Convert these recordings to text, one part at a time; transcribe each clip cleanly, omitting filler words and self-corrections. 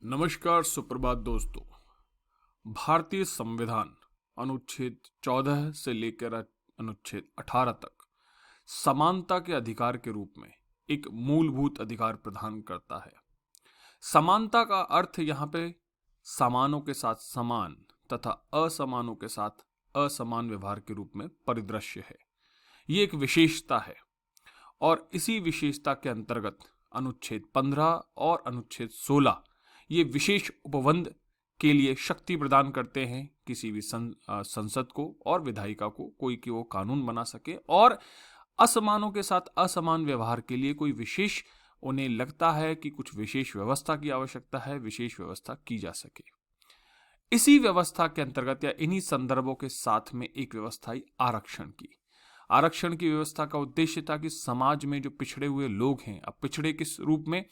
नमस्कार, सुप्रभात दोस्तों। भारतीय संविधान अनुच्छेद 14 से लेकर अनुच्छेद 18 तक समानता के अधिकार के रूप में एक मूलभूत अधिकार प्रदान करता है। समानता का अर्थ यहाँ पे समानों के साथ समान तथा असमानों के साथ असमान व्यवहार के रूप में परिदृश्य है। ये एक विशेषता है और इसी विशेषता के अंतर्गत अनुच्छेद 15 और अनुच्छेद 16 ये विशेष उपबंध के लिए शक्ति प्रदान करते हैं किसी भी संसद को और विधायिका को कोई कि वो कानून बना सके और असमानों के साथ असमान व्यवहार के लिए कोई विशेष उन्हें लगता है कि कुछ विशेष व्यवस्था की आवश्यकता है, विशेष व्यवस्था की जा सके। इसी व्यवस्था के अंतर्गत या इन्हीं संदर्भों के साथ में एक व्यवस्था आई आरक्षण की। आरक्षण की व्यवस्था का उद्देश्य था कि समाज में जो पिछड़े हुए लोग हैं, अब पिछड़े किस रूप में,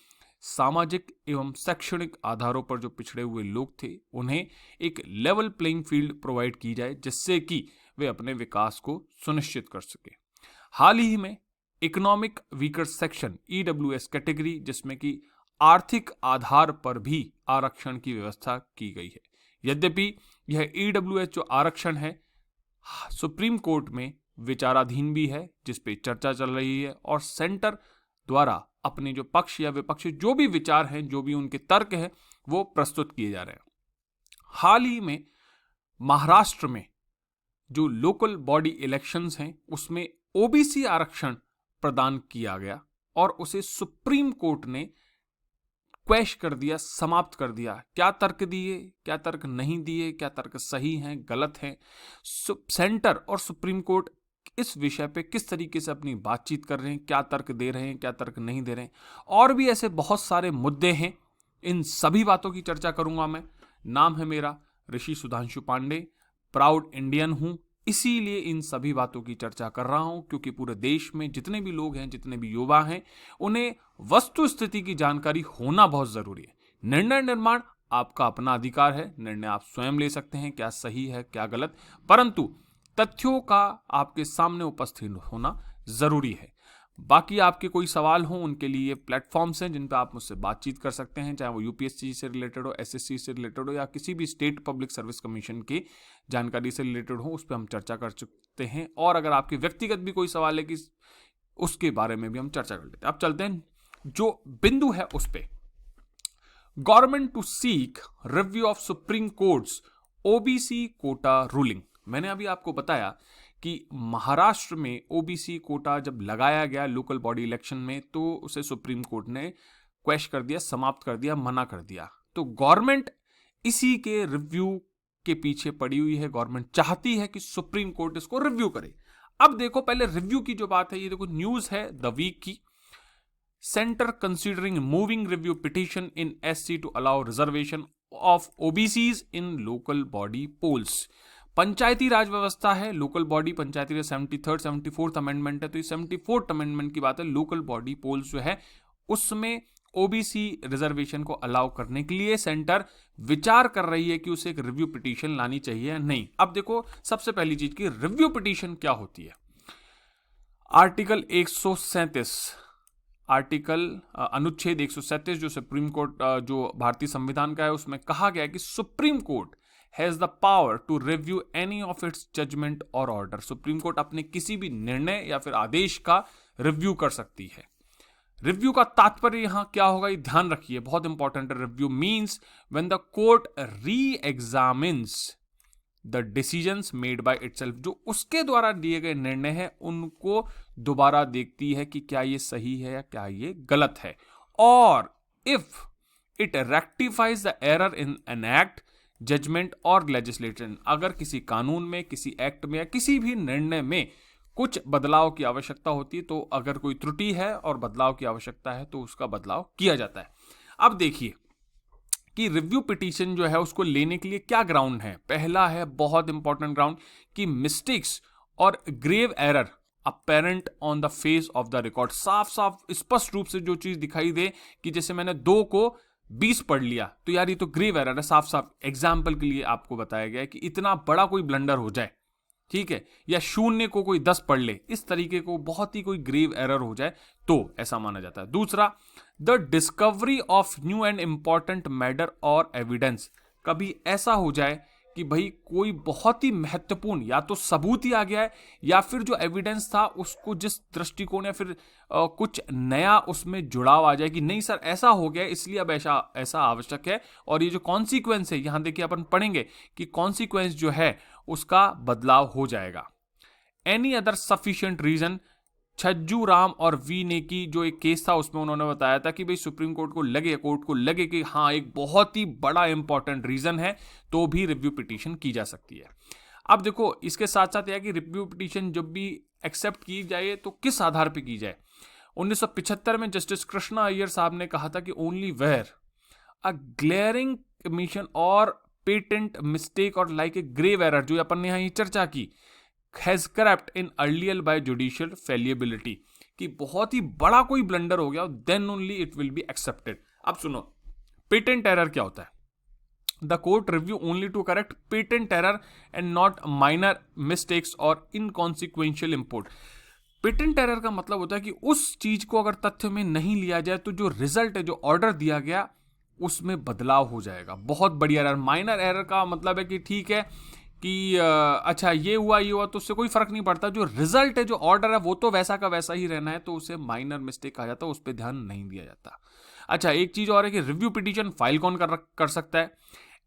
सामाजिक एवं शैक्षणिक आधारों पर जो पिछड़े हुए लोग थे उन्हें एक लेवल प्लेइंग फील्ड प्रोवाइड की जाए जिससे कि वे अपने विकास को सुनिश्चित कर सके। हाल ही में economic weaker section EWS category, जिसमें कि आर्थिक आधार पर भी आरक्षण की व्यवस्था की गई है। यद्यपि यह EWS जो आरक्षण है सुप्रीम कोर्ट में विचाराधीन भी है, जिस पे चर्चा चल रही है और सेंटर द्वारा अपने जो पक्ष या विपक्ष जो भी विचार हैं, जो भी उनके तर्क हैं, वो प्रस्तुत किए जा रहे हैं। हाल ही में महाराष्ट्र में जो लोकल बॉडी इलेक्शंस हैं उसमें OBC आरक्षण प्रदान किया गया और उसे सुप्रीम कोर्ट ने क्वैश कर दिया, समाप्त कर दिया। क्या तर्क दिए, क्या तर्क नहीं दिए, क्या तर्क सही हैं, गलत हैं, सेंटर और सुप्रीम कोर्ट इस विषय पे किस तरीके से अपनी बातचीत कर रहे हैं, क्या तर्क दे रहे हैं, क्या तर्क नहीं दे रहे हैं, और भी ऐसे बहुत सारे मुद्दे हैं। इन सभी बातों की चर्चा करूंगा मैं। नाम है मेरा ऋषि सुधांशु पांडे, प्राउड इंडियन हूं, इसीलिए इन सभी बातों की चर्चा कर रहा हूं क्योंकि पूरे देश में जितने भी लोग हैं, जितने भी युवा हैं, उन्हें वस्तु स्थिति की जानकारी होना बहुत जरूरी है। निर्णय निर्माण आपका अपना अधिकार है, निर्णय आप स्वयं ले सकते हैं क्या सही है क्या गलत, परंतु तथ्यों का आपके सामने उपस्थित होना जरूरी है। बाकी आपके कोई सवाल हो उनके लिए प्लेटफॉर्म्स हैं जिन पर आप मुझसे बातचीत कर सकते हैं, चाहे वो UPSC से रिलेटेड हो, SSC से रिलेटेड हो या किसी भी स्टेट पब्लिक सर्विस कमीशन की जानकारी से रिलेटेड हो, उस पर हम चर्चा कर सकते हैं। और अगर आपके व्यक्तिगत भी कोई सवाल है कि उसके बारे में भी हम चर्चा कर लेते हैं। अब चलते हैं जो बिंदु है उस पर। Government to seek review of supreme courts OBC quota ruling. मैंने अभी आपको बताया कि महाराष्ट्र में OBC कोटा जब लगाया गया लोकल बॉडी इलेक्शन में तो उसे सुप्रीम कोर्ट ने क्वैश कर दिया, समाप्त कर दिया, मना कर दिया। तो गवर्नमेंट इसी के रिव्यू के पीछे पड़ी हुई है। गवर्नमेंट चाहती है कि सुप्रीम कोर्ट इसको रिव्यू करे। अब देखो, पहले रिव्यू की जो बात है, ये देखो न्यूज है द वीक की। Centre considering moving review petition in SC to allow reservation of OBCs in local body polls. Panchayati raj व्यवस्था है, local body panchayati raj 73rd 74th amendment है, तो ये 74th अमेंडमेंट की बात है। लोकल बॉडी पोल्स जो है उसमें OBC रिजर्वेशन को अलाउ करने के लिए सेंटर विचार कर रही है कि उसे एक रिव्यू पिटीशन लानी चाहिए या नहीं। अब देखो, सबसे पहली चीज की रिव्यू पिटीशन क्या होती है। आर्टिकल 137 अनुच्छेद 137 जो सुप्रीम कोर्ट जो भारतीय संविधान का है उसमें कहा गया है कि supreme court has the power to review any of its judgment or order। Supreme court अपने किसी भी निर्णय या फिर आदेश का रिव्यू कर सकती है। रिव्यू का तात्पर्य यहां क्या होगा, ये ध्यान रखिए, बहुत इंपॉर्टेंट है। Review means when the court re examines the decisions made by itself. जो उसके द्वारा दिए गए निर्णय हैं उनको दोबारा देखती है कि क्या ये सही है या क्या ये गलत है, और if it rectifies the error in an act, judgement और लेजिस्लेशन। अगर किसी कानून में, किसी एक्ट में या किसी भी निर्णय में कुछ बदलाव की आवश्यकता होती है, तो अगर कोई त्रुटि है और बदलाव की आवश्यकता है तो उसका बदलाव किया जाता है। अब देखिए कि रिव्यू पिटीशन जो है उसको लेने के लिए क्या ग्राउंड है। पहला है बहुत इंपॉर्टेंट ग्राउंड कि मिस्टेक्स और grave error apparent on the face of the record. साफ साफ स्पष्ट रूप से जो चीज दिखाई दे कि जैसे मैंने 2 को 20 पढ़ लिया तो यार ये तो ग्रेव एरर है। साफ साफ एग्जाम्पल के लिए आपको बताया गया है कि इतना बड़ा कोई ब्लंडर हो जाए ठीक है, या शून्य को कोई 10 पढ़ ले, इस तरीके को बहुत ही कोई ग्रेव एरर हो जाए तो ऐसा माना जाता है। दूसरा, the discovery of new and important matter और एविडेंस, कभी ऐसा हो जाए कि भाई कोई बहुत ही महत्वपूर्ण या तो सबूत ही आ गया है या फिर जो एविडेंस था उसको जिस दृष्टिकोण या फिर कुछ नया उसमें जुड़ाव आ जाए कि नहीं सर ऐसा हो गया इसलिए अब ऐसा आवश्यक है, और ये जो कॉन्सिक्वेंस है यहां देखिए अपन पढ़ेंगे कि कॉन्सिक्वेंस जो है उसका बदलाव हो जाएगा। Any other sufficient reason, Chhajju Ram और वी ने की जो एक केस था उसमें उन्होंने बताया था कि भाई सुप्रीम कोर्ट को लगे कि हाँ एक बहुत ही बड़ा इंपॉर्टेंट रीजन है तो भी रिव्यू पिटीशन की जा सकती है। अब देखो इसके साथ साथ यह कि रिव्यू पिटीशन जब भी एक्सेप्ट की जाए तो किस आधार पर की जाए। 1975 में जस्टिस कृष्णा अय्यर साहब ने कहा था कि only where a glaring commission और पेटेंट मिस्टेक और लाइक ए ग्रेव एरर, जो अपन ने यहां चर्चा की, has crept in earlier by judicial fallibility, कि बहुत ही बड़ा कोई ब्लंडर हो गया then only it will be accepted. अब सुनो पेटेंट एरर क्या होता है। The court review only to correct patent error and not minor mistakes और इनकॉन्सिक्वेंशियल इंपोर्ट। पेटेंट एरर का मतलब होता है कि उस चीज को अगर तथ्य में नहीं लिया जाए तो जो रिजल्ट है, जो ऑर्डर दिया गया उसमें बदलाव हो जाएगा। बहुत बड़ी एरर। माइनर एरर का मतलब है कि ठीक है कि अच्छा ये हुआ तो उससे कोई फर्क नहीं पड़ता, जो रिजल्ट है जो ऑर्डर है वो तो वैसा का वैसा ही रहना है, तो उसे माइनर मिस्टेक कहा जाता है, उस पर ध्यान नहीं दिया जाता। अच्छा एक चीज और है कि रिव्यू पिटीशन फाइल कौन कर सकता है।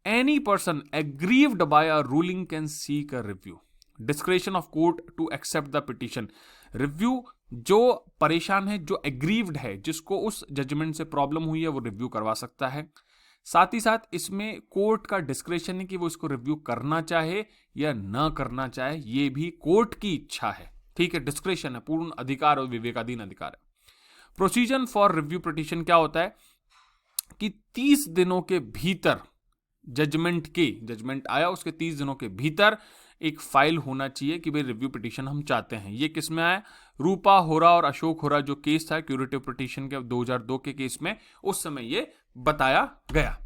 Any person aggrieved by a ruling can seek a review, discretion of court to accept the petition. Review जो परेशान है, जो एग्रीव्ड है, जिसको उस जजमेंट से प्रॉब्लम हुई है वो रिव्यू करवा सकता है। साथ ही साथ इसमें कोर्ट का डिस्क्रेशन है कि वो इसको रिव्यू करना चाहे या ना करना चाहे, ये भी कोर्ट की इच्छा है। ठीक है, डिस्क्रेशन है, पूर्ण अधिकार और विवेकाधीन अधिकार है। प्रोसीजर फॉर रिव्यू पिटीशन क्या होता है कि 30 दिनों के भीतर जजमेंट आया उसके 30 दिनों के भीतर एक फाइल होना चाहिए कि भाई रिव्यू पिटीशन हम चाहते हैं। ये किस में आया, रूपा होरा और अशोक होरा जो केस था क्यूरेटिव पिटीशन के 2002 के केस में, उस समय ये बताया गया।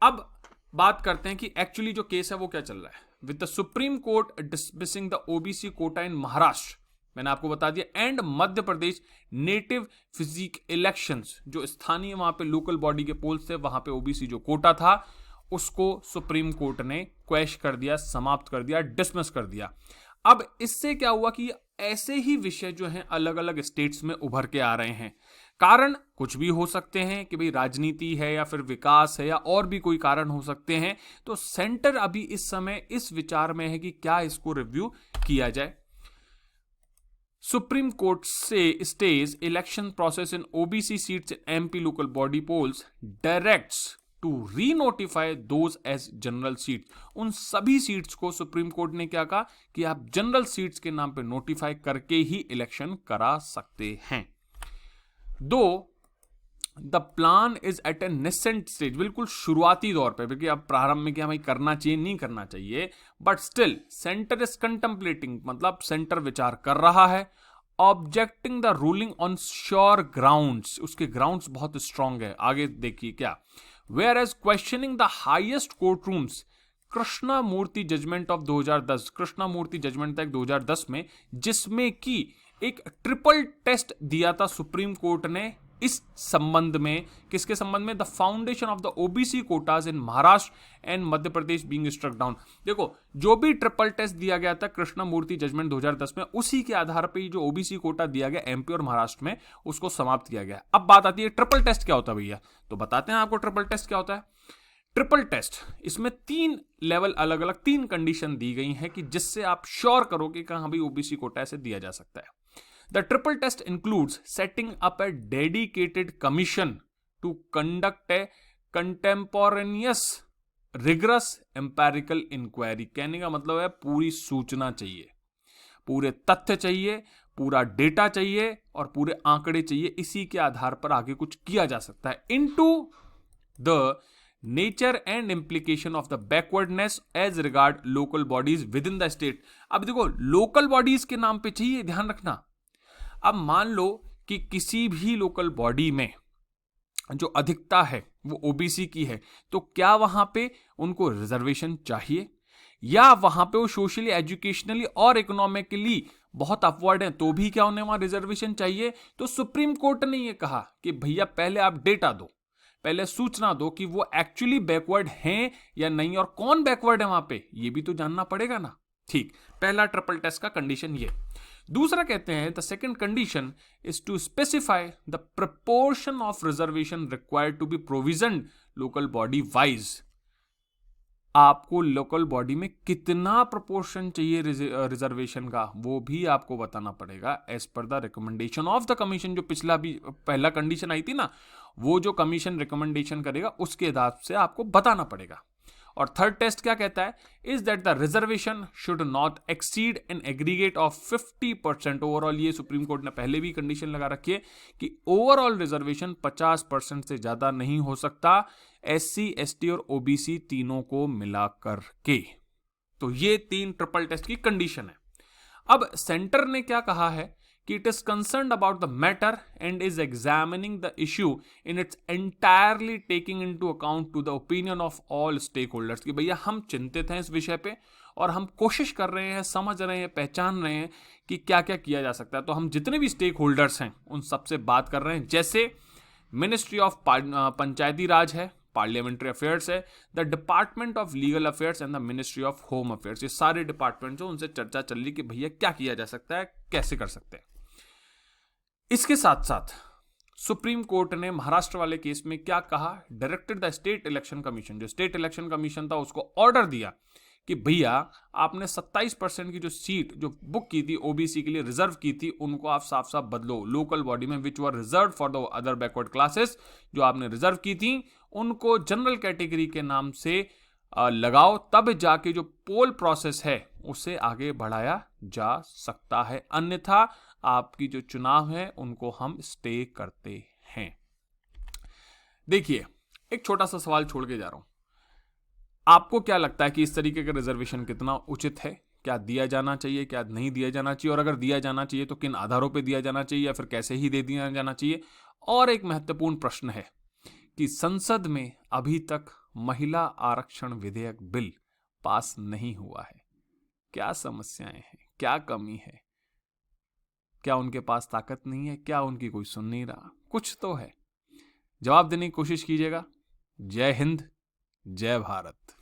अब बात करते हैं कि एक्चुअली जो केस है वो क्या चल रहा है। With the Supreme Court dismissing the OBC quota in Maharashtra, मैंने आपको बता दिया, and Madhya Pradesh native physique elections, जो स्थानीय वहां पे लोकल बॉडी के पोल्स थे वहां पे ओबीसी जो कोटा था उसको सुप्रीम कोर्ट ने क्वैश कर दिया, समाप्त कर दिया, डिसमिस कर दिया। अब इससे क्या हुआ कि ऐसे ही विषय जो हैं अलग अलग स्टेट्स में उभर के आ रहे हैं। कारण कुछ भी हो सकते हैं कि भाई राजनीति है या फिर विकास है या और भी कोई कारण हो सकते हैं। तो सेंटर अभी इस समय इस विचार में है कि क्या इसको रिव्यू किया जाए। सुप्रीम कोर्ट से stays election process in OBC seats in MP local body polls, directs to renotify those as general seats. उन सभी सीट्स को सुप्रीम कोर्ट ने क्या कहा कि आप जनरल सीट्स के नाम पे नोटिफाई करके ही इलेक्शन करा सकते हैं। Though the plan is at a nascent stage, बिल्कुल शुरुआती दौर पे, क्योंकि अब प्रारंभ में क्या भाई करना चाहिए नहीं करना चाहिए, but still centre is contemplating, मतलब सेंटर विचार कर रहा है। Objecting the ruling on sure grounds, उसके ग्राउंड्स बहुत स्ट्रांग है। आगे देखिए क्या, Whereas questioning the highest courtrooms, Krishna Murthy judgement of 2010, Krishna Murthy judgement था 2010 में, जिसमें कि एक ट्रिपल टेस्ट दिया था सुप्रीम कोर्ट ने इस संबंध में। किसके संबंध में? The foundation of the OBC quotas in Maharashtra and Madhya Pradesh being struck down. देखो जो भी ट्रिपल टेस्ट दिया गया था कृष्णा मूर्ति जजमेंट 2010 में, उसी के आधार पर जो ओबीसी कोटा दिया गया एमपी और महाराष्ट्र में, उसको समाप्त किया गया। अब बात आती है ट्रिपल टेस्ट क्या होता है भैया, तो बताते हैं आपको ट्रिपल टेस्ट क्या होता है। ट्रिपल टेस्ट, इसमें 3 लेवल अलग अलग 3 कंडीशन दी गई हैं कि जिससे आप श्योर करो कि कहां भी ओबीसी कोटा से दिया जा सकता है। The triple test includes setting up a dedicated commission to conduct a contemporaneous, rigorous empirical inquiry। कहने का मतलब है पूरी सूचना चाहिए, पूरे तथ्य चाहिए, पूरा डेटा चाहिए और पूरे आंकड़े चाहिए। इसी के आधार पर आगे कुछ किया जा सकता है। Into the nature and implication of the backwardness as regard local bodies within the state। अब देखो local bodies के नाम पे चाहिए, ध्यान रखना। अब मान लो कि किसी भी लोकल बॉडी में जो अधिकता है वो ओबीसी की है, तो क्या वहां पे उनको रिजर्वेशन चाहिए या वहां पे वो सोशली, एजुकेशनली और इकोनॉमिकली बहुत अपवर्ड हैं, तो भी क्या उन्हें वहां रिजर्वेशन चाहिए? तो सुप्रीम कोर्ट ने ये कहा कि भैया पहले आप डेटा दो, पहले सूचना दो कि वो एक्चुअली बैकवर्ड हैं या नहीं, और कौन बैकवर्ड है वहां पे, ये भी तो जानना पड़ेगा ना। ठीक, पहला ट्रिपल टेस्ट का कंडीशन ये। दूसरा कहते हैं the second condition is to specify the proportion of reservation required to be provision local body wise. आपको लोकल बॉडी में कितना प्रोपोर्शन चाहिए रिजर्वेशन का, वो भी आपको बताना पड़ेगा as per the recommendation of the commission. जो पिछला भी पहला कंडीशन आई थी ना, वो जो कमीशन रिकमेंडेशन करेगा उसके हिसाब से आपको बताना पड़ेगा। और थर्ड टेस्ट क्या कहता है? Is that the reservation should not exceed an aggregate of 50%। Overall ये सुप्रीम कोर्ट ने पहले भी कंडीशन लगा रखी है कि ओवरऑल रिजर्वेशन 50% से ज्यादा नहीं हो सकता, SC, ST और OBC तीनों को मिलाकर के। तो ये 3 ट्रिपल टेस्ट की कंडीशन है। अब सेंटर ने क्या कहा है कि it is concerned about the matter and is examining the issue in its entirely taking into account to the opinion of all stake holders. कि भैया हम चिंतित हैं इस विषय पे और हम कोशिश कर रहे हैं, समझ रहे हैं, पहचान रहे हैं कि क्या क्या किया जा सकता है। तो हम जितने भी स्टेक होल्डर्स हैं उन सबसे बात कर रहे हैं, जैसे मिनिस्ट्री ऑफ पंचायती राज है, पार्लियामेंट्री अफेयर्स है, the department of legal affairs and the ministry of home affairs. ये सारे डिपार्टमेंट जो उनसे चर्चा चल रही कि भैया क्या किया जा सकता है, कैसे कर सकते हैं। इसके साथ साथ सुप्रीम कोर्ट ने महाराष्ट्र वाले केस में क्या कहा? Directed the state election commission, जो स्टेट इलेक्शन कमीशन था उसको ऑर्डर दिया कि भैया आपने 27% की जो सीट जो बुक की थी OBC के लिए रिजर्व की थी, उनको आप साफ साफ बदलो। लोकल बॉडी में which were reserve for the other backward classes, जो आपने रिजर्व की थी उनको जनरल कैटेगरी के नाम से लगाओ, तब जाके जो पोल प्रोसेस है उसे आगे बढ़ाया जा सकता है, अन्यथा आपकी जो चुनाव है उनको हम स्टे करते हैं। देखिए, एक छोटा सा सवाल छोड़ के जा रहा हूं, आपको क्या लगता है कि इस तरीके का रिजर्वेशन कितना उचित है? क्या दिया जाना चाहिए, क्या नहीं दिया जाना चाहिए? और अगर दिया जाना चाहिए तो किन आधारों पर दिया जाना चाहिए, या फिर कैसे ही दे दिया जाना चाहिए? और एक महत्वपूर्ण प्रश्न है कि संसद में अभी तक महिला आरक्षण विधेयक बिल पास नहीं हुआ है। क्या समस्याएं हैं, क्या कमी है? क्या उनके पास ताकत नहीं है? क्या उनकी कोई सुन नहीं रहा? कुछ तो है। जवाब देने की कोशिश कीजिएगा। जय हिंद, जय भारत।